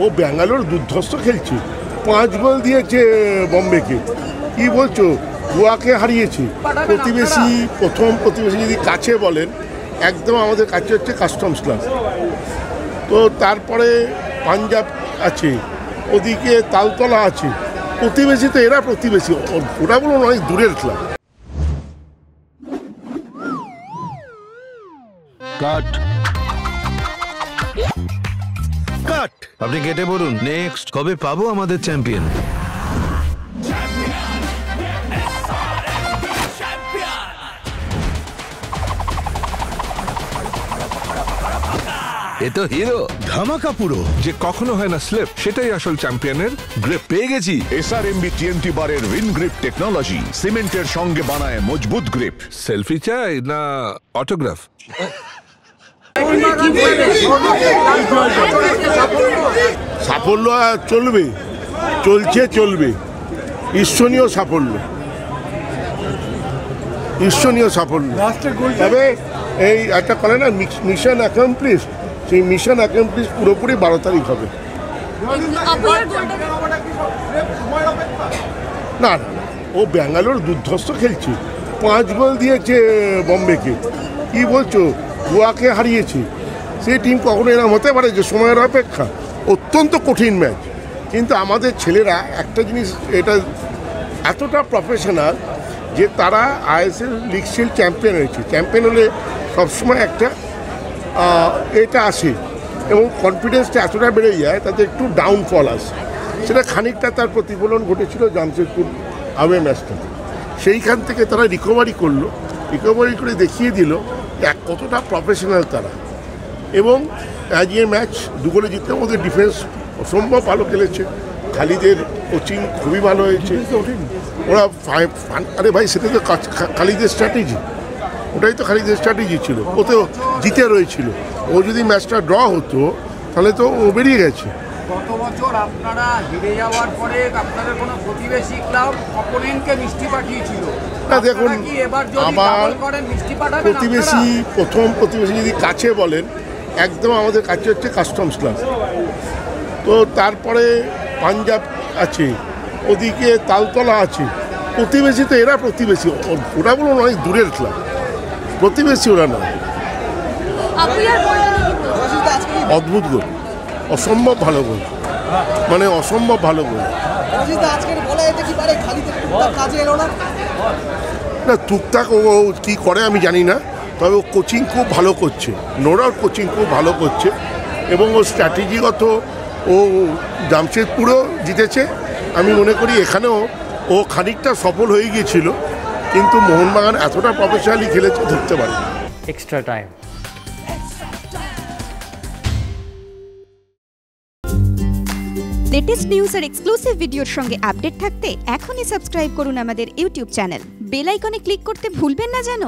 ও ব্যাঙ্গালোর দুর্ধর্ষ খেলছে, 5 গোল দিয়েছে বম্বেকে। কি বলছো, গোয়াকে হারিয়েছে। প্রতিবেশী, প্রথম প্রতিবেশী যদি কাছে বলেন, একদম আমাদের কাছে হচ্ছে কাস্টমস ক্লাব। তো তারপরে পাঞ্জাব আছে, ওদিকে তালতলা আছে। প্রতিবেশী তো এরা প্রতিবেশী, ওরা বলুন অনেক দূরের ক্লাব। কাট কাট, আপনি কেটে বলুন নেক্সট কবে পাবো আমাদের চ্যাম্পিয়ন। এ তো হিরো, ধামাকা পুরো, যে কখনো হয় না স্লিপ, সেটাই আসল চ্যাম্পিয়নের গ্রিপ। পেয়ে গেছি SRMB TNT বারের উইন গ্রিপ টেকনোলজি, সিমেন্টের সঙ্গে বানায় মজবুত গ্রিপ। সেলফি চাই না অটোগ্রাফ? সাফল্য চলবে, চলছে, চলবে। ঈর্ষণীয় সাফল্য, ঈর্ষণীয় সাফল্য। তবে এই একটা করে না মিশন অ্যাকমপ্লিশ, সেই মিশন অ্যাকমপ্লিশ পুরোপুরি 12 তারিখ হবে। না, ও ব্যাঙ্গালোর দুর্ধর্ষ খেলছে, 5 গোল দিয়েছে বম্বেকে। কি বলছো, গোয়াকে হারিয়েছে। সেই টিম কখনো এরকম হতে পারে যে সময়ের অপেক্ষা? অত্যন্ত কঠিন ম্যাচ। কিন্তু আমাদের ছেলেরা একটা জিনিস, এটা এতটা প্রফেশনাল যে তারা ISL লিগ শিল্ড চ্যাম্পিয়ন হয়েছে। চ্যাম্পিয়ন হলে সবসময় একটা এটা আসে এবং কনফিডেন্সটা এতটা বেড়ে যায়, তাতে একটু ডাউনফল আসে। সেটা খানিকটা তার প্রতিফলন ঘটেছিল জামশেদপুর আওয়ে ম্যাচটাতে। সেইখান থেকে তারা রিকভারি করলো, রিকভারি করে দেখিয়ে দিল কতটা প্রফেশনাল তারা। এবং আজ এ ম্যাচ 2 গোলে জিততে ওদের ডিফেন্স অসম্ভব ভালো খেলেছে। খালিদের কোচিং খুবই ভালো হয়েছে। ওরা আরে ভাই, সেটা তো খালিদের স্ট্র্যাটেজি, ওটাই তো খালিদের স্ট্র্যাটেজি ছিল। ও তো জিতে রয়েছিল। ও যদি ম্যাচটা ড্র হতো তাহলে তো ও বেরিয়ে গেছে। গত বছর আপনারা হেরে যাওয়ার পরে আপনাদের কোনো প্রতিবেশী ক্লাব অপোনেন্টকে মিষ্টি পাঠিয়েছিল। না দেখুন, আবার প্রতিবেশী, প্রথম প্রতিবেশী যদি কাছে বলেন, একদম আমাদের কাছে হচ্ছে কাস্টমস ক্লাব। তো তারপরে পাঞ্জাব আছে, ওদিকে তালতলা আছে। প্রতিবেশী তো এরা প্রতিবেশী, ওরা বলুন অনেক দূরের ক্লাব, প্রতিবেশী ওরা না। অদ্ভুত গোল, অসম্ভব ভালো গোল, মানে অসম্ভব ভালো গোল। না টুকটাক ও কী করে আমি জানি না, তবে ও কোচিং খুব ভালো করছে। নোরার কোচিং খুব ভালো করছে এবং ও স্ট্র্যাটেজিগত ও জামশেদপুরেও জিতেছে। আমি মনে করি এখানেও ও খানিকটা সফল হয়ে গিয়েছিল, কিন্তু মোহনবাগান এতটা প্রফেশনালি খেলেছে ধরতে পারে। Extra time. লেটেস্ট নিউজ আর এক্সক্লুসিভ ভিডিওর সঙ্গে আপডেট থাকতে এখনই সাবস্ক্রাইব করুন আমাদের ইউটিউব চ্যানেল। বেল আইকনে ক্লিক করতে ভুলবেন না যেন।